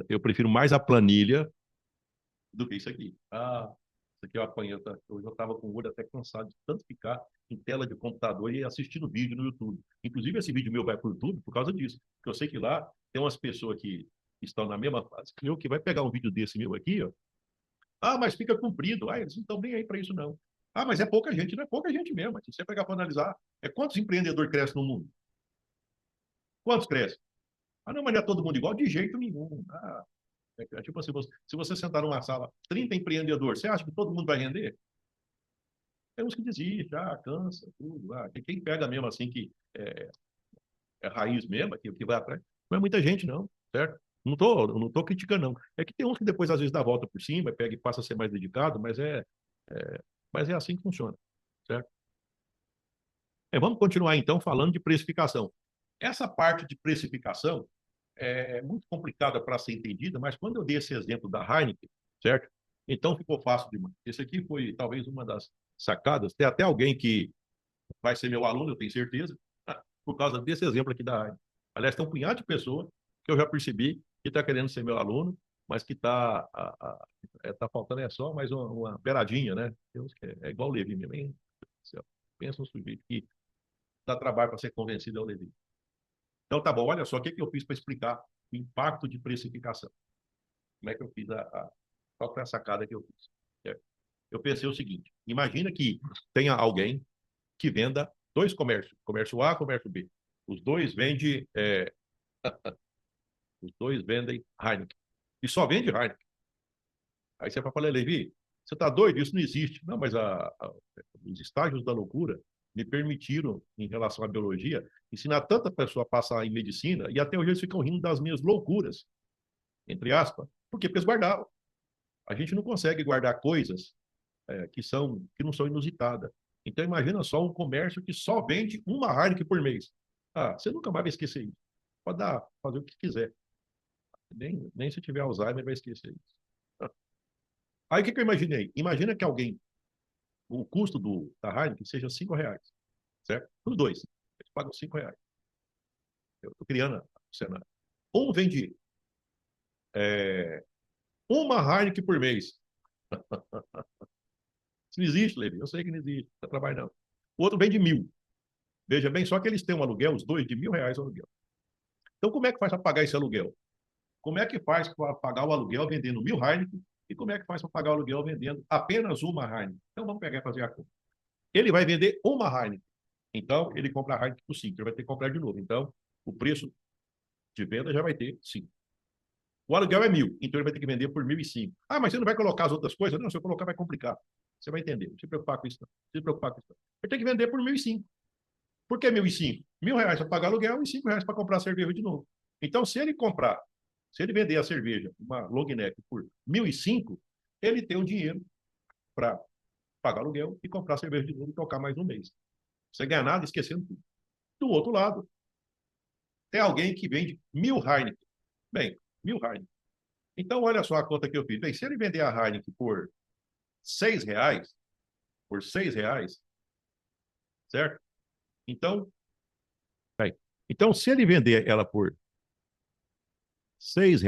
Eu prefiro mais a planilha do que isso aqui. Ah, isso aqui eu apanhei. Hoje eu estava com o olho até cansado de tanto ficar em tela de computador e assistindo vídeo no YouTube. Inclusive, esse vídeo meu vai para o YouTube por causa disso. Porque eu sei que lá tem umas pessoas que estão na mesma fase que eu, que vai pegar um vídeo desse meu aqui, ó. Ah, mas fica comprido. Ah, eles não estão nem aí para isso, não. Ah, mas é pouca gente, não é pouca gente mesmo. Se você pegar para analisar, quantos empreendedores crescem no mundo? Quantos crescem? Ah, não, mas não é todo mundo igual? De jeito nenhum. Ah, tipo assim, se você sentar numa sala, 30 empreendedores, você acha que todo mundo vai render? Tem uns que desistem, cansa, tudo. Quem pega mesmo assim, que é raiz mesmo, que vai atrás, não é muita gente, não, certo? Não tô criticando, não. É que tem uns que depois, às vezes, dá a volta por cima, pega e passa a ser mais dedicado, mas é assim que funciona, certo? Vamos continuar, então, falando de precificação. Essa parte de precificação é muito complicada para ser entendida, mas quando eu dei esse exemplo da Heineken, certo? Então ficou fácil demais. Esse aqui foi talvez uma das sacadas. Tem até alguém que vai ser meu aluno, eu tenho certeza, por causa desse exemplo aqui da Heineken. Aliás, tem um punhado de pessoa que eu já percebi que está querendo ser meu aluno, mas que está tá faltando só mais uma beiradinha, né? É igual o Levi mesmo, hein? Pensa no sujeito que dá trabalho para ser convencido ao Levi. Então, tá bom, olha só, o que eu fiz para explicar o impacto de precificação. Como é que eu fiz qual foi a sacada que eu fiz? Eu pensei o seguinte: imagina que tenha alguém que venda dois comércios, comércio A, comércio B. Os dois vendem, os dois vendem Heineken. E só vende Heineken. Aí você vai falar, Levi, você está doido? Isso não existe. Não, mas os estágios da loucura me permitiram, em relação à biologia, ensinar tanta pessoa a passar em medicina, e até hoje eles ficam rindo das minhas loucuras, entre aspas, porque eles guardavam. A gente não consegue guardar coisas que não são inusitadas. Então, imagina só um comércio que só vende uma Heineken por mês. Você nunca mais vai esquecer isso. Pode fazer o que quiser. Nem se tiver Alzheimer vai esquecer isso. Aí o que eu imaginei? Imagina que alguém, o custo da Heineken seja R$ 5, certo? Os dois. Eles pagam R$ 5. Eu estou criando o cenário. Um vende uma Heineken por mês. Isso não existe, Levi. Eu sei que não existe. Não está trabalhando. O outro vende 1.000. Veja bem, só que eles têm um aluguel, os dois, de R$ 1.000 o aluguel. Então, como é que faz para pagar esse aluguel? Como é que faz para pagar o aluguel vendendo 1.000 Heineken? E como é que faz para pagar o aluguel vendendo apenas uma Heineken? Então, vamos pegar e fazer a conta. Ele vai vender uma Heineken. Então, ele compra a Heineken por 5. Ele vai ter que comprar de novo. Então, o preço de venda já vai ter 5. O aluguel é 1.000. Então, ele vai ter que vender por 1.005. Mas você não vai colocar as outras coisas? Não, se eu colocar vai complicar. Você vai entender. Não se preocupar com isso. Não. Se preocupar com isso. Não. Ele tem que vender por 1.005. Por que 1.005? R$ 1.000 para pagar aluguel e R$ 5 para comprar a cerveja de novo. Então, se ele vender a cerveja, uma long neck, por 1.005, ele tem o dinheiro para pagar aluguel e comprar a cerveja de novo e tocar mais um mês. Você ganha nada esquecendo tudo. Do outro lado, tem alguém que vende 1.000 Heineken. Bem, 1.000 Heineken. Então, olha só a conta que eu fiz. Bem, se ele vender a Heineken por R$ 6, certo? Então, bem, então, se ele vender ela por R$ 6,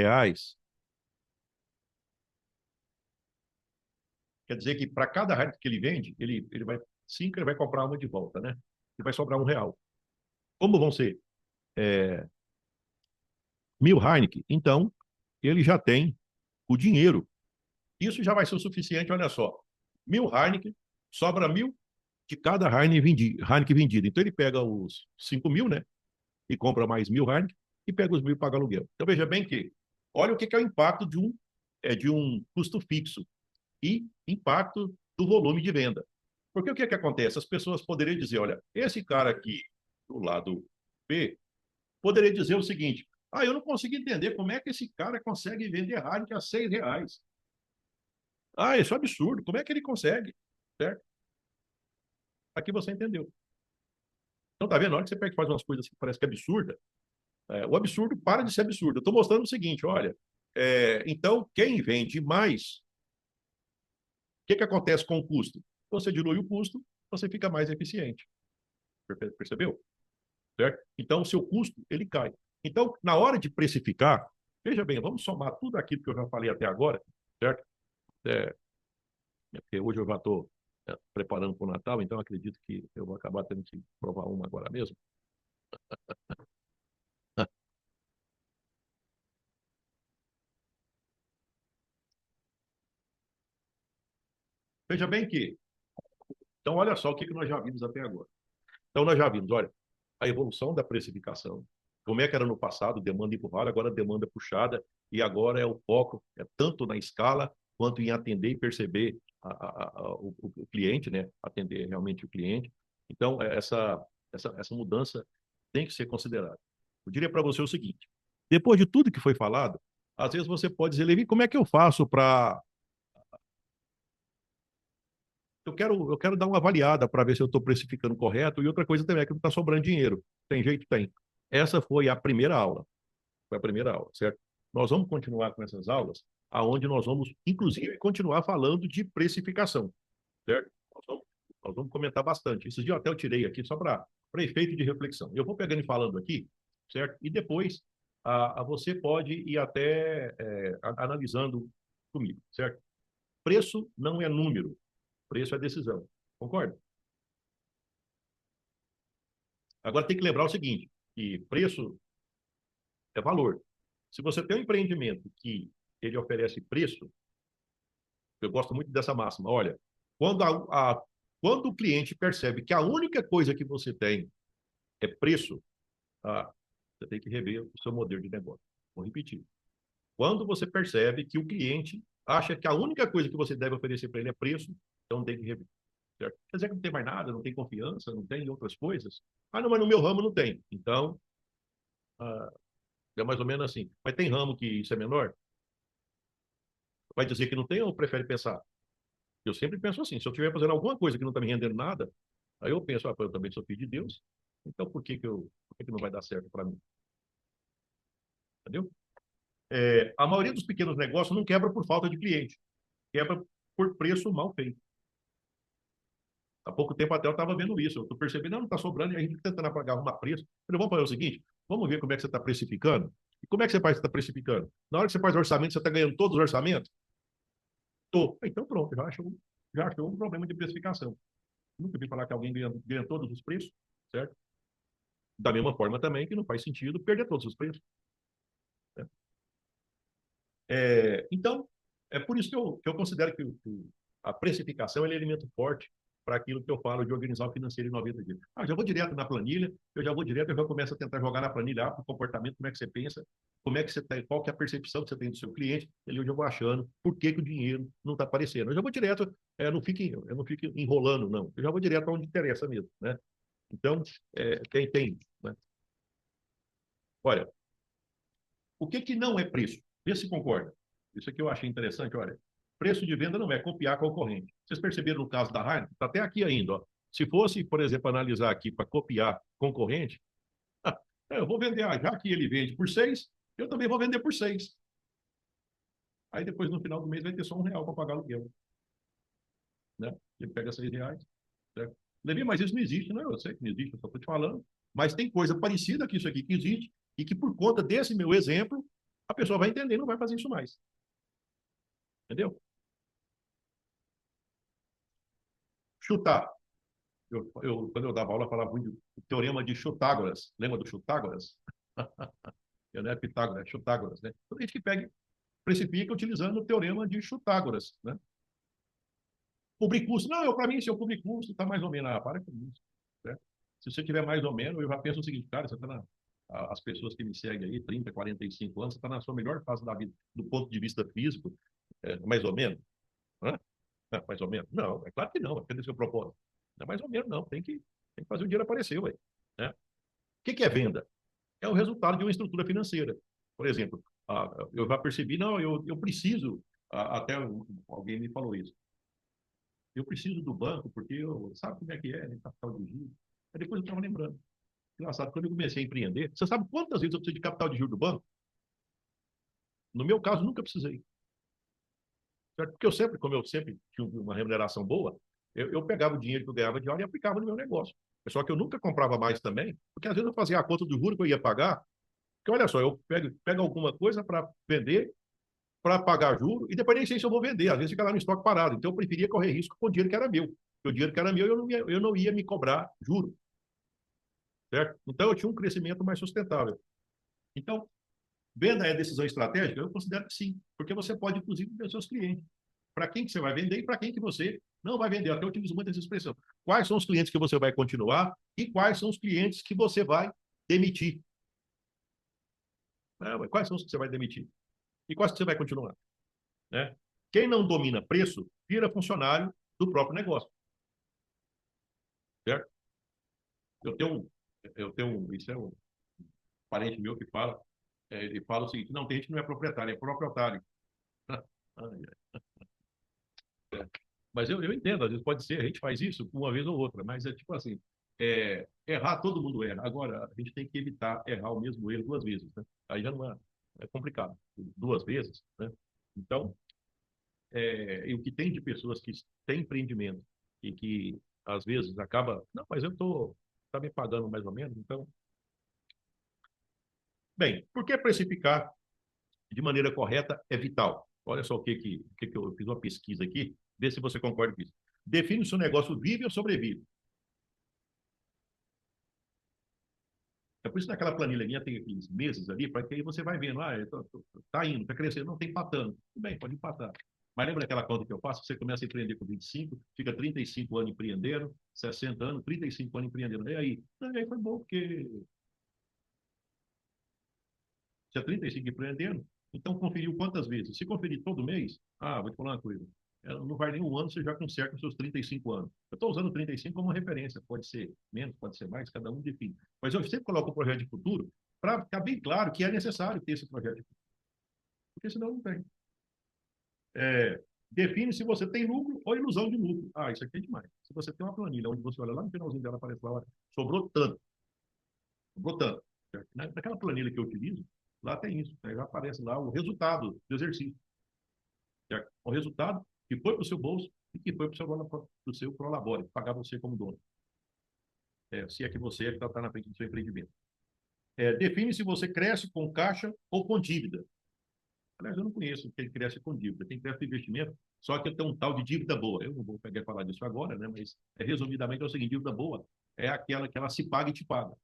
quer dizer que para cada Heineken que ele vende, ele vai 5, ele vai comprar uma de volta, né? E vai sobrar R$ 1. Como vão ser 1.000 Heineken, então ele já tem o dinheiro. Isso já vai ser o suficiente, olha só. 1.000 Heineken, sobra 1.000 de cada Heineken vendida. Então ele pega os 5.000, né? E compra mais 1.000 Heineken e pega os 1.000 e paga aluguel. Então veja bem que, olha o que é o impacto de um custo fixo e impacto do volume de venda. Porque o que acontece? As pessoas poderiam dizer, olha, esse cara aqui do lado B poderia dizer o seguinte: eu não consigo entender como é que esse cara consegue vender Heineken a R$ 6. Isso é absurdo. Como é que ele consegue? Certo? Aqui você entendeu. Então, tá vendo? Na hora que você pega e faz umas coisas que parece que é absurda, o absurdo para de ser absurdo. Eu estou mostrando o seguinte, olha, então, quem vende mais, o que acontece com o custo? Você dilui o custo, você fica mais eficiente. Percebeu? Certo? Então, o seu custo, ele cai. Então, na hora de precificar, Veja bem, vamos somar tudo aquilo que eu já falei até agora, certo? É, porque hoje eu já estou preparando para o Natal, então acredito que eu vou acabar tendo que provar uma agora mesmo. Veja bem que, então olha só o que nós já vimos até agora. Então nós já vimos, olha, a evolução da precificação, como é que era no passado, demanda empurrada, agora demanda puxada, e agora é o foco, é tanto na escala, quanto em atender e perceber o cliente, né? Atender realmente o cliente. Então, essa mudança tem que ser considerada. Eu diria para você o seguinte, depois de tudo que foi falado, às vezes você pode dizer, Levi, como é que eu faço para eu quero dar uma avaliada para ver se eu estou precificando correto. E outra coisa também é que não está sobrando dinheiro. Tem jeito? Tem. Essa foi a primeira aula. Foi a primeira aula, certo? Nós vamos continuar com essas aulas, aonde nós vamos, inclusive, continuar falando de precificação, certo? Nós vamos comentar bastante. Esses dias até eu tirei aqui só para efeito de reflexão. Eu vou pegando e falando aqui, certo? E depois você pode ir até analisando comigo, certo? Preço não é número, preço é decisão. Concorda? Agora tem que lembrar o seguinte, que preço é valor. Se você tem um empreendimento que ele oferece preço, eu gosto muito dessa máxima. Olha, quando, quando o cliente percebe que a única coisa que você tem é preço, você tem que rever o seu modelo de negócio. Vou repetir. Quando você percebe que o cliente acha que a única coisa que você deve oferecer para ele é preço, então tem que rever. Certo? Quer dizer que não tem mais nada, não tem confiança, não tem outras coisas? Ah, não, mas no meu ramo não tem. Então, ah, é mais ou menos assim. Mas tem ramo que isso é menor? Vai dizer que não tem ou prefere pensar? Eu sempre penso assim, se eu estiver fazendo alguma coisa que não está me rendendo nada, aí eu penso, eu também sou filho de Deus, então por que não vai dar certo para mim? Entendeu? A maioria dos pequenos negócios não quebra por falta de cliente, quebra por preço mal feito. Há pouco tempo até eu estava vendo isso, eu estou percebendo, não está sobrando e a gente tentando pagar uma preço. Eu falei, vamos fazer o seguinte, vamos ver como é que você está precificando. E como é que você faz está precificando? Na hora que você faz orçamento, você está ganhando todos os orçamentos? Estou. Então pronto, já achou um problema de precificação. Nunca vi falar que alguém ganha todos os preços, certo? Da mesma forma também que não faz sentido perder todos os preços. Né? Então, é por isso que eu considero que a precificação é um elemento forte para aquilo que eu falo de organizar o financeiro em 90 dias. Eu já vou direto na planilha, eu já começo a tentar jogar na planilha o comportamento, como é que você pensa, como é que você tem, qual que é a percepção que você tem do seu cliente, ali eu já vou achando por que o dinheiro não está aparecendo. Eu já vou direto, eu não fico enrolando, não. Eu já vou direto onde interessa mesmo, né? Então, tem, né? Olha, o que não é preço? Vê se concorda. Isso aqui eu achei interessante, olha. Preço de venda não é copiar a concorrente. Vocês perceberam no caso da Heineken? Está até aqui ainda. Ó. Se fosse, por exemplo, analisar aqui para copiar concorrente, eu vou vender, já que ele vende por 6, eu também vou vender por 6. Aí depois, no final do mês, vai ter só R$ 1 para pagar aluguel. Né? Ele pega R$ 6. Certo? Levi, mas isso não existe, né? Eu sei que não existe, eu só estou te falando. Mas tem coisa parecida que isso aqui que existe e que por conta desse meu exemplo, a pessoa vai entender e não vai fazer isso mais. Entendeu? Chutar. Quando eu dava aula, eu falava muito do teorema de Chutágoras. Lembra do Chutágoras? Eu não é Pitágoras, é Chutágoras, né? Então, a gente que pega, precifica utilizando o teorema de Chutágoras, né? Cobrir custo. Não, para mim, se eu cobrir custo, está mais ou menos. Para com isso. Né? Se você tiver mais ou menos, eu já penso o seguinte, cara, você está as pessoas que me seguem aí, 30, 45 anos, você está na sua melhor fase da vida, do ponto de vista físico, mais ou menos. Né? Mais ou menos? Não, é claro que não. Cadê o seu propósito? Não é mais ou menos, não. Tem que fazer o dinheiro aparecer, ué. Né? O que é venda? É o resultado de uma estrutura financeira. Por exemplo, eu já percebi, não, eu preciso, até alguém me falou isso, eu preciso do banco porque sabe como é que é, né? Capital de giro. Aí depois eu estava lembrando. Engraçado, quando eu comecei a empreender, você sabe quantas vezes eu precisei de capital de giro do banco? No meu caso, nunca precisei. Certo? Porque como eu sempre tinha uma remuneração boa, eu pegava o dinheiro que eu ganhava de hora e aplicava no meu negócio. Só que eu nunca comprava mais também, porque às vezes eu fazia a conta do juro que eu ia pagar, Porque olha só, eu pego alguma coisa para vender, para pagar juro, e depois nem sei se eu vou vender. Às vezes fica lá no estoque parado. Então eu preferia correr risco com o dinheiro que era meu. Porque o dinheiro que era meu, eu não ia me cobrar juro. Certo? Então eu tinha um crescimento mais sustentável. Então, venda é decisão estratégica? Eu considero que sim. Porque você pode, inclusive, ver seus clientes. Para quem que você vai vender e para quem que você não vai vender. Eu até utilizo muito essa expressão. Quais são os clientes que você vai continuar e quais são os clientes que você vai demitir? Quais são os que você vai demitir? E quais que você vai continuar? Né? Quem não domina preço, vira funcionário do próprio negócio. Certo? Eu tenho, isso é um parente meu que fala, ele fala o seguinte, não, tem gente que não é proprietário, é proprietário. Mas eu entendo, às vezes pode ser, a gente faz isso uma vez ou outra, mas é tipo assim, errar todo mundo erra. Agora, a gente tem que evitar errar o mesmo erro duas vezes, né? Aí já não é complicado, duas vezes, né? Então, e o que tem de pessoas que têm empreendimento e que às vezes acaba, não, mas tá me pagando mais ou menos, então, bem, por que precificar de maneira correta é vital? Olha só o que eu fiz uma pesquisa aqui, vê se você concorda com isso. Define se o negócio vive ou sobrevive. É por isso que naquela planilha minha tem aqueles meses ali, para que aí você vai vendo, tá indo, tá crescendo, não, tem empatando. Tudo bem, pode empatar. Mas lembra aquela conta que eu faço? Você começa a empreender com 25, fica 35 anos empreendendo, 60 anos, 35 anos empreendendo. E aí? E aí foi bom, porque você é 35 empreendendo, então conferiu quantas vezes? Se conferir todo mês, vou te falar uma coisa, não vai nem um ano, você já conserta os seus 35 anos. Eu estou usando 35 como referência, pode ser menos, pode ser mais, cada um define. Mas eu sempre coloco o projeto de futuro para ficar bem claro que é necessário ter esse projeto de futuro, porque senão não tem. Define se você tem lucro ou ilusão de lucro. Isso aqui é demais. Se você tem uma planilha onde você olha lá no finalzinho dela, aparece lá, sobrou tanto, sobrou tanto. Certo? Naquela planilha que eu utilizo, lá tem isso. Aí já aparece lá o resultado do exercício. Certo? O resultado que foi para o seu bolso e que foi para o seu prolabore, pagar você como dono. Se é que você está na frente do seu empreendimento. Define se você cresce com caixa ou com dívida. Aliás, eu não conheço quem cresce com dívida. Tem crédito de investimento, só que tem um tal de dívida boa. Eu não vou pegar falar disso agora, né? Mas resumidamente é o seguinte: dívida boa é aquela que ela se paga e te paga.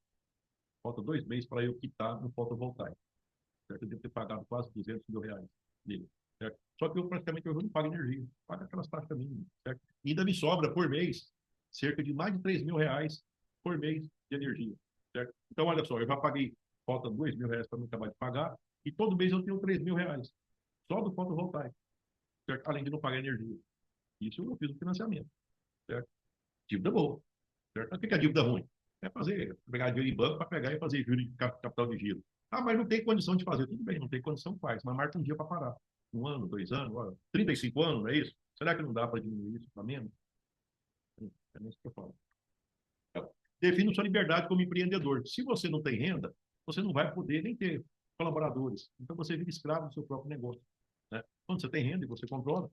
Falta 2 meses para eu quitar no fotovoltaico. Certo? Eu devo ter pagado quase R$ 200 mil nele. Certo? Só que eu praticamente eu não pago energia, pago aquelas taxas mínimas. Certo? E ainda me sobra por mês cerca de mais de R$ 3.000 por mês de energia. Certo? Então, olha só, eu já paguei, falta R$ 2.000 para me acabar de pagar, e todo mês eu tenho R$ 3.000 só do fotovoltaico, certo? Além de não pagar energia. Isso eu fiz o financiamento, certo? Dívida boa, certo? O que é dívida ruim? É pegar dinheiro em banco para pegar e fazer juros de capital de giro. Mas não tem condição de fazer. Tudo bem, não tem condição, faz, mas marca um dia para parar. 1 ano, 2 anos, 35 anos, não é isso? Será que não dá para diminuir isso para menos? É isso que eu falo. Então, defina sua liberdade como empreendedor. Se você não tem renda, você não vai poder nem ter colaboradores. Então você vira escravo do seu próprio negócio. Né? Quando você tem renda e você controla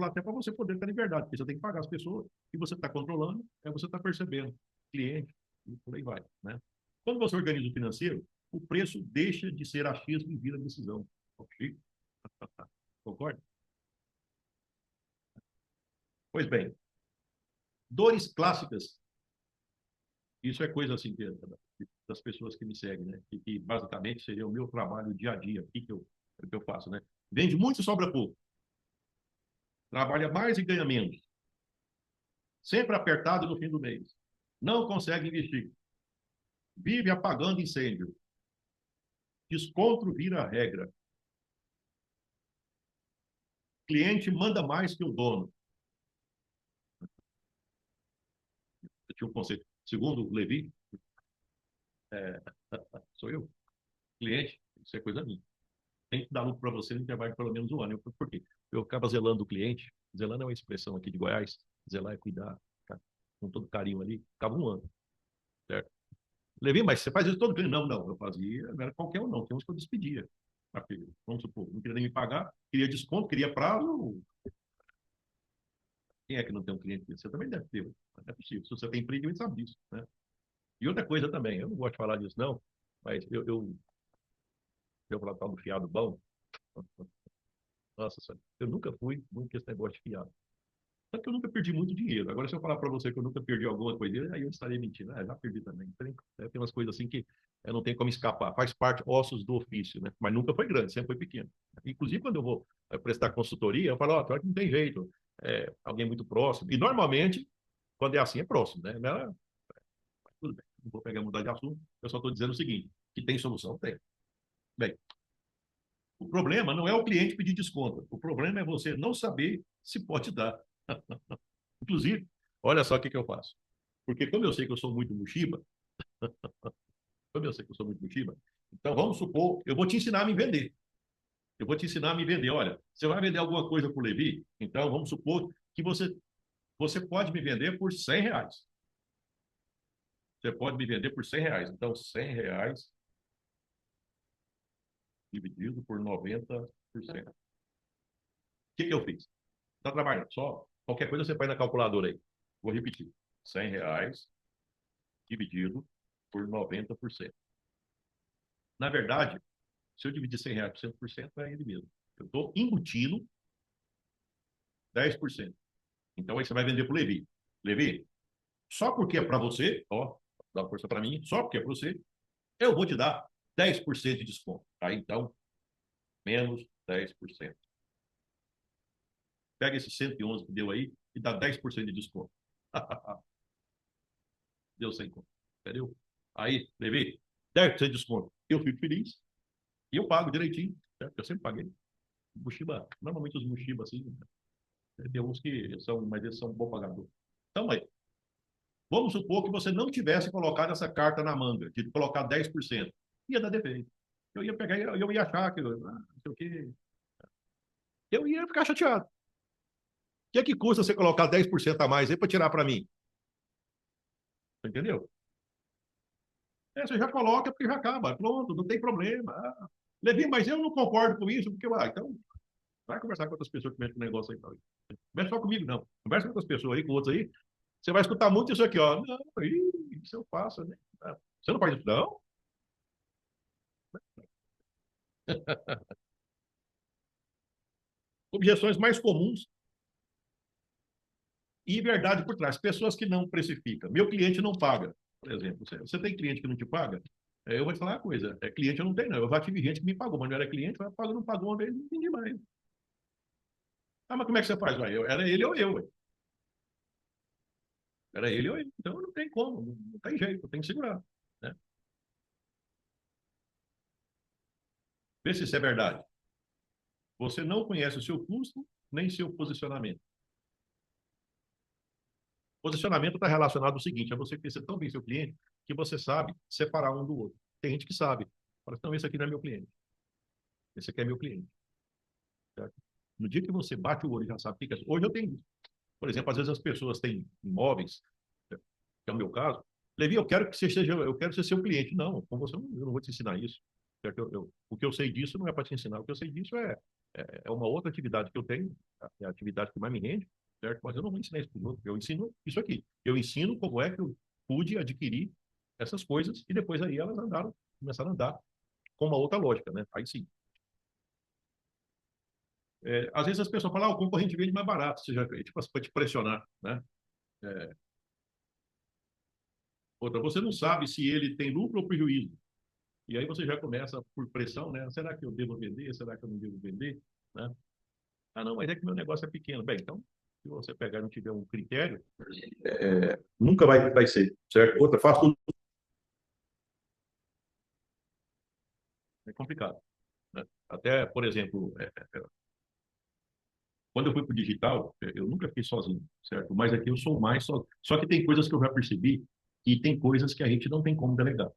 até para você poder ter liberdade, porque você tem que pagar as pessoas e você está controlando, você está percebendo cliente e por aí vai. Né? Quando você organiza o financeiro, o preço deixa de ser achismo e vira decisão. Ok? Concorda? Pois bem, dores clássicas. Isso é coisa assim das pessoas que me seguem, né? Que basicamente seria o meu trabalho dia a dia, o que eu faço, né? Vende muito e sobra pouco. Trabalha mais e ganha menos. Sempre apertado no fim do mês. Não consegue investir. Vive apagando incêndio. Desconto vira regra. Cliente manda mais que o dono. Eu tinha um conceito. Segundo o Levi, é, sou eu, cliente, isso é coisa minha. Tem que dar lucro para você no intervalo de pelo menos um ano. Por quê? Eu acabo zelando o cliente. Zelando é uma expressão aqui de Goiás. Zelar é cuidar, tá? Com todo carinho ali. Ficava um ano, certo? Levi, mas você faz isso todo dia? Não, não. Eu fazia, não era qualquer um, não. Tem uns que eu despedia. Porque, vamos supor, não queria nem me pagar, queria desconto, queria prazo. Quem é que não tem um cliente? Você também deve ter. Não é possível. Se você tem emprego, sabe disso, né? E outra coisa também, eu não gosto de falar disso, não, mas eu Eu falar tal do fiado bom. Nossa senhora, eu nunca fui muito esse negócio de fiado. Só que eu nunca perdi muito dinheiro. Agora, se eu falar para você que eu nunca perdi alguma coisa, aí eu estaria mentindo. Ah, já perdi também. Tem umas coisas assim que não tem como escapar. Faz parte, ossos do ofício, né? Mas nunca foi grande, sempre foi pequeno. Inclusive, quando eu vou prestar consultoria, eu falo, ó, oh, não tem jeito. Alguém muito próximo. E, normalmente, quando é assim, é próximo, né? Tudo bem, não vou pegar mudar de assunto. Eu só estou dizendo o seguinte, que tem solução? Tem. Bem, o problema não é o cliente pedir desconto. O problema é você não saber se pode dar. Inclusive, olha só o que eu faço. Porque como eu sei que eu sou muito mochiba, como eu sei que eu sou muito mochiba, então vamos supor, eu vou te ensinar a me vender. Eu vou te ensinar a me vender. Olha, você vai vender alguma coisa para o Levi? Então vamos supor que você pode me vender por R$ 100. Você pode me vender por R$ 100. Então, R$ 100 dividido por 90%. O que eu fiz? Está trabalhando só? Qualquer coisa você faz na calculadora aí. Vou repetir. R$ 100 dividido por 90%. Na verdade, se eu dividir R$ 100 por 100%, é ele mesmo. Eu estou embutindo 10%. Então, aí você vai vender para o Levi. Levi, só porque é para você, ó, dá força para mim, só porque é para você, eu vou te dar 10% de desconto. Aí, então, menos 10%. Pega esse 111 que deu aí e dá 10% de desconto. Deu 100 conto. Entendeu? Aí, Levi, 10% de desconto. Eu fico feliz e eu pago direitinho. Certo? Eu sempre paguei. Mushiba, normalmente os Mushiba, assim, tem uns que são, mas eles são bom pagador. Então, aí, vamos supor que você não tivesse colocado essa carta na manga, de colocar 10%. Ia dar defeito. Eu ia pegar, eu ia achar que, não sei o quê. Eu ia ficar chateado. O que custa você colocar 10% a mais aí para tirar para mim? Entendeu? Você já coloca porque já acaba. Pronto, não tem problema. Levi, mas eu não concordo com isso, porque, então, vai conversar com outras pessoas que mexem com o negócio aí. Não conversa só comigo, não. Conversa com outras pessoas aí, com outros aí. Você vai escutar muito isso aqui, ó. Não, isso eu faço, né? Você não faz isso, não? Objeções mais comuns e verdade por trás. Pessoas que não precificam. Meu cliente não paga, por exemplo. Você tem cliente que não te paga? Eu vou te falar uma coisa. Cliente eu não tenho, não. Eu já tive gente que me pagou, mas não era cliente, mas pagou, não pagou uma vez, não entendi mais. Ah, mas como é que você faz? Era ele ou eu. Ué. Era ele ou eu. Então não tem como, não tem jeito, tem que segurar. Né? Vê se isso é verdade. Você não conhece o seu custo, nem seu posicionamento. Posicionamento está relacionado ao seguinte: é você conhecer tão bem seu cliente que você sabe separar um do outro. Tem gente que sabe. Fala, não, esse aqui não é meu cliente. Esse aqui é meu cliente. Certo? No dia que você bate o olho e já sabe o que é. Hoje eu tenho isso. Por exemplo, às vezes as pessoas têm imóveis, que é o meu caso. Levi, eu quero ser seu cliente. Não, com você eu não vou te ensinar isso. Certo? O que eu sei disso não é para te ensinar. O que eu sei disso é uma outra atividade que eu tenho, é a atividade que mais me rende, certo? Mas eu não vou ensinar isso para os outros. Eu ensino isso aqui. Eu ensino como é que eu pude adquirir essas coisas e depois aí elas começaram a andar com uma outra lógica, né? Aí sim. Às vezes as pessoas falam, o concorrente vende mais barato, seja, tipo, para te pressionar, né? É, outra, você não sabe se ele tem lucro ou prejuízo. E aí você já começa por pressão, né? Será que eu devo vender? Será que eu não devo vender? Né? Ah, não, mas é que meu negócio é pequeno. Bem, então, se você pegar e não tiver um critério, nunca vai ser, certo? Outra, faz tudo. É complicado. Né? Até, por exemplo, quando eu fui para o digital, eu nunca fiquei sozinho, certo? Mas aqui eu sou mais só. Só que tem coisas que eu já percebi e tem coisas que a gente não tem como delegar.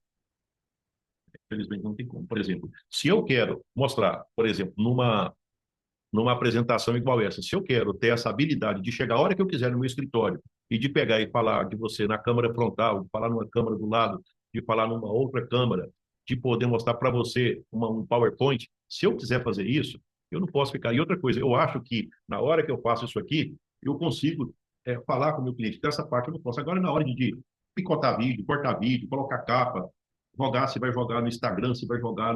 Infelizmente não tem como. Por exemplo, se eu quero mostrar, por exemplo, numa apresentação igual essa, se eu quero ter essa habilidade de chegar a hora que eu quiser no meu escritório e de pegar e falar de você na câmera frontal, de falar numa câmera do lado, de falar numa outra câmera, de poder mostrar para você um PowerPoint, se eu quiser fazer isso, eu não posso ficar. E outra coisa, eu acho que na hora que eu faço isso aqui, eu consigo falar com o meu cliente. Dessa parte eu não posso. Agora, na hora de picotar vídeo, cortar vídeo, colocar capa, jogar, se vai jogar no Instagram, se vai jogar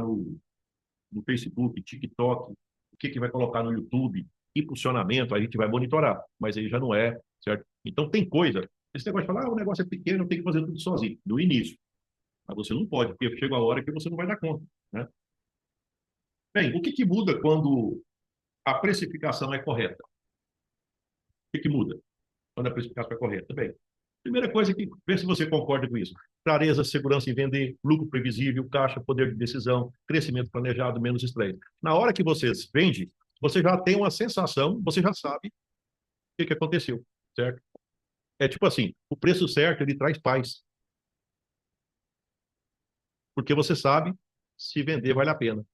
no Facebook, TikTok, o que vai colocar no YouTube, impulsionamento, a gente vai monitorar, mas aí já não é, certo? Então tem coisa, esse negócio de falar, o negócio é pequeno, eu tenho que fazer tudo sozinho, no início. Mas você não pode, porque chega a hora que você não vai dar conta, né? Bem, o que muda quando a precificação é correta? O que muda quando a precificação é correta? Bem, primeira coisa que, vê se você concorda com isso. Clareza, segurança em vender, lucro previsível, caixa, poder de decisão, crescimento planejado, menos estresse. Na hora que você vende, você já tem uma sensação, você já sabe o que aconteceu, certo? É tipo assim, o preço certo, ele traz paz. Porque você sabe se vender vale a pena.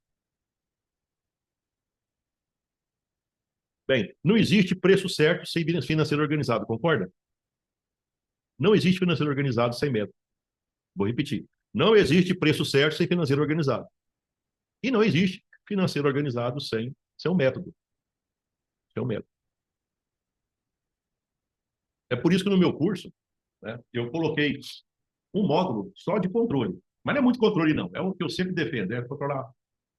Bem, não existe preço certo sem financeiro organizado, concorda? Não existe financeiro organizado sem método. Vou repetir. Não existe preço certo sem financeiro organizado. E não existe financeiro organizado sem seu método. Seu método. É por isso que no meu curso, né, eu coloquei um módulo só de controle. Mas não é muito controle, não. É o que eu sempre defendo, é controlar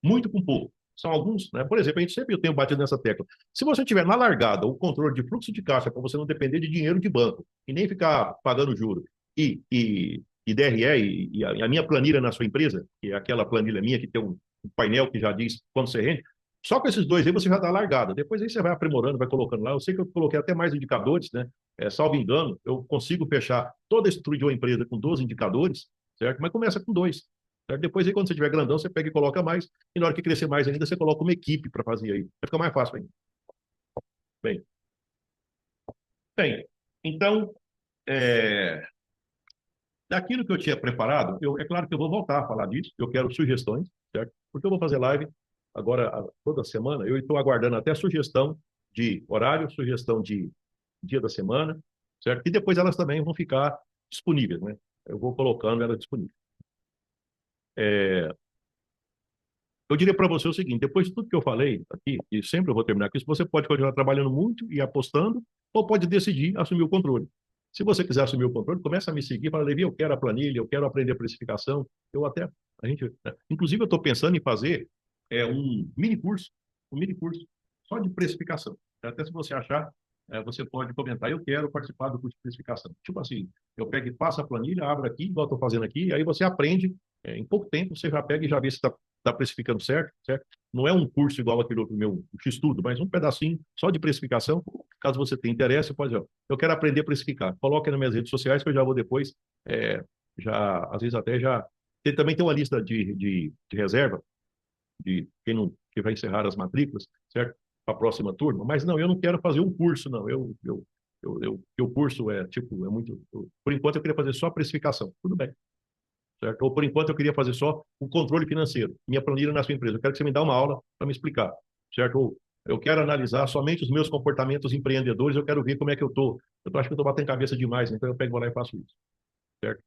muito com pouco. São alguns, né? Por exemplo, a gente sempre eu tenho batido nessa tecla. Se você tiver na largada o controle de fluxo de caixa para você não depender de dinheiro de banco e nem ficar pagando juros e DRE e a minha planilha na sua empresa, que é aquela planilha minha que tem um painel que já diz quanto você rende, só com esses dois aí você já dá largada. Depois aí você vai aprimorando, vai colocando lá. Eu sei que eu coloquei até mais indicadores, né? Salvo engano, eu consigo fechar toda a estrutura de uma empresa com 12 indicadores, certo? Mas começa com dois. Certo? Depois, aí, quando você tiver grandão, você pega e coloca mais. E na hora que crescer mais ainda, você coloca uma equipe para fazer aí. Vai ficar mais fácil ainda. Bem, bem então, é, daquilo que eu tinha preparado, é claro que eu vou voltar a falar disso. Eu quero sugestões, certo? Porque eu vou fazer live agora toda semana. Eu estou aguardando até sugestão de horário, sugestão de dia da semana, certo? E depois elas também vão ficar disponíveis, né? Eu vou colocando elas disponíveis. É, eu diria para você o seguinte: depois de tudo que eu falei aqui, e sempre eu vou terminar com isso, você pode continuar trabalhando muito e apostando, ou pode decidir assumir o controle. Se você quiser assumir o controle, começa a me seguir, fala, Levi, eu quero a planilha, eu quero aprender a precificação. Eu até, a gente, inclusive, eu estou pensando em fazer um mini curso só de precificação. Até se você achar, você pode comentar, eu quero participar do curso de precificação. Tipo assim, eu pego e passo a planilha, abro aqui, igual estou fazendo aqui, e aí você aprende, em pouco tempo, você já pega e já vê se está precificando certo, certo? Não é um curso igual aquele outro meu X-Tudo, mas um pedacinho só de precificação. Caso você tenha interesse, pode, ó, eu quero aprender a precificar. Coloque nas minhas redes sociais que eu já vou depois, já, às vezes até já... Também tem uma lista de reserva, de quem não, que vai encerrar as matrículas, certo? Para a próxima turma. Mas não, eu não quero fazer um curso, não. O curso é, tipo, é muito... por enquanto eu queria fazer só precificação. Tudo bem. Certo? Ou por enquanto eu queria fazer só o controle financeiro, minha planilha na sua empresa. Eu quero que você me dê uma aula para me explicar, certo? Ou eu quero analisar somente os meus comportamentos empreendedores, eu quero ver como é que eu estou. Eu acho que eu estou batendo cabeça demais, então eu pego lá e faço isso, certo?